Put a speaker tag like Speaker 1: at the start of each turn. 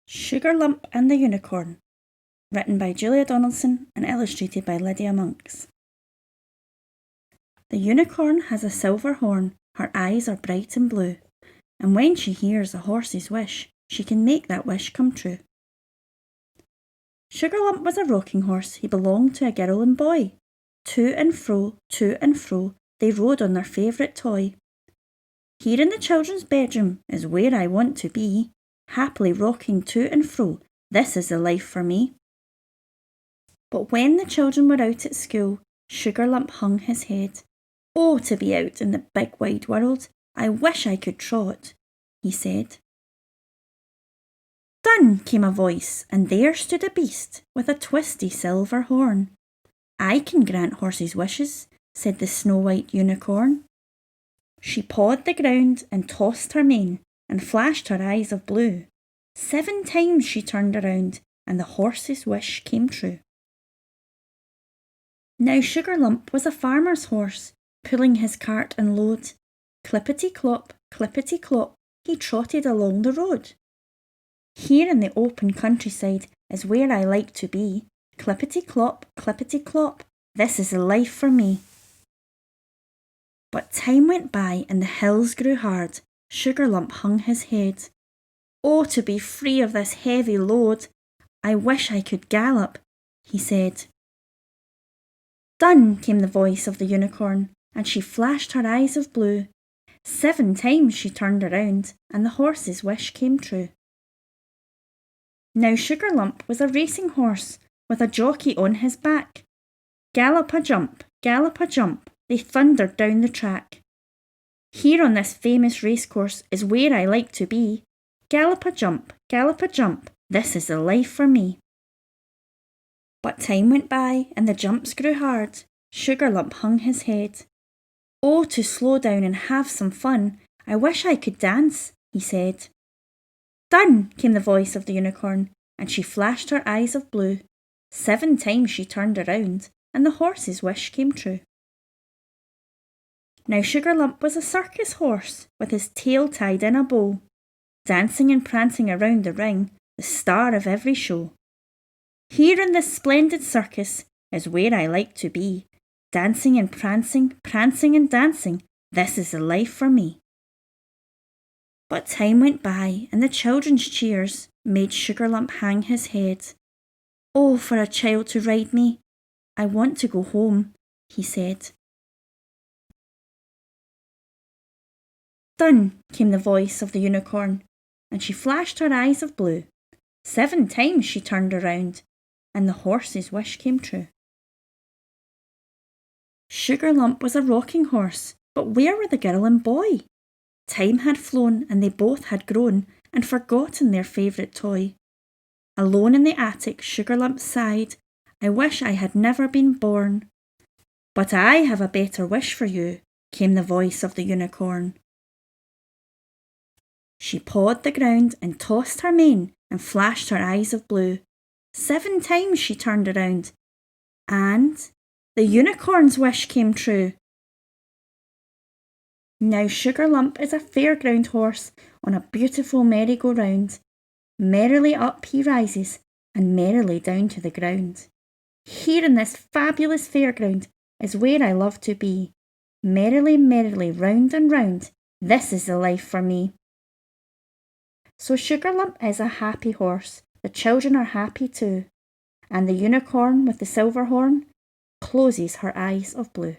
Speaker 1: Sugarlump and the Unicorn, written by Julia Donaldson and illustrated by Lydia Monks. The unicorn has a silver horn, her eyes are bright and blue, and when she hears a horse's wish, she can make that wish come true. Sugarlump was a rocking horse, he belonged to a girl and boy. To and fro, they rode on their favourite toy. Here in the children's bedroom is where I want to be, happily rocking to and fro, this is the life for me. But when the children were out at school, Sugarlump hung his head. Oh, to be out in the big wide world, I wish I could trot, he said. Done, came a voice, and there stood a beast with a twisty silver horn. I can grant horses' wishes, said the snow-white unicorn. She pawed the ground and tossed her mane and flashed her eyes of blue. 7 times she turned around, and the horse's wish came true. Now Sugarlump was a farmer's horse, pulling his cart and load. Clippity-clop, he trotted along the road. Here in the open countryside is where I like to be. Clippity-clop, this is the life for me. But time went by and the hills grew hard. Sugarlump hung his head. Oh, to be free of this heavy load! I wish I could gallop, he said. Done, came the voice of the unicorn, and she flashed her eyes of blue. 7 times she turned around, and the horse's wish came true. Now Sugarlump was a racing horse, with a jockey on his back. Gallop a jump, they thundered down the track. Here on this famous racecourse is where I like to be. Gallop a jump, this is the life for me. But time went by and the jumps grew hard. Sugarlump hung his head. Oh, to slow down and have some fun, I wish I could dance, he said. Done, came the voice of the unicorn, and she flashed her eyes of blue. 7 times she turned around, and the horse's wish came true. Now Sugarlump was a circus horse, with his tail tied in a bow, dancing and prancing around the ring, the star of every show. Here in this splendid circus is where I like to be, dancing and prancing and dancing, this is the life for me. But time went by, and the children's cheers made Sugarlump hang his head. Oh, for a child to ride me! I want to go home, he said. Done, came the voice of the unicorn, and she flashed her eyes of blue. 7 times she turned around, and the horse's wish came true. Sugarlump was a rocking horse, but where were the girl and boy? Time had flown, and they both had grown and forgotten their favourite toy. Alone in the attic, Sugarlump sighed, I wish I had never been born. But I have a better wish for you, came the voice of the unicorn. She pawed the ground and tossed her mane and flashed her eyes of blue. 7 times she turned around, and the unicorn's wish came true. Now Sugarlump is a fairground horse on a beautiful merry-go-round. Merrily up he rises, and merrily down to the ground. Here in this fabulous fairground is where I love to be. Merrily, round and round, this is the life for me. So Sugarlump is a happy horse, the children are happy too, and the unicorn with the silver horn closes her eyes of blue.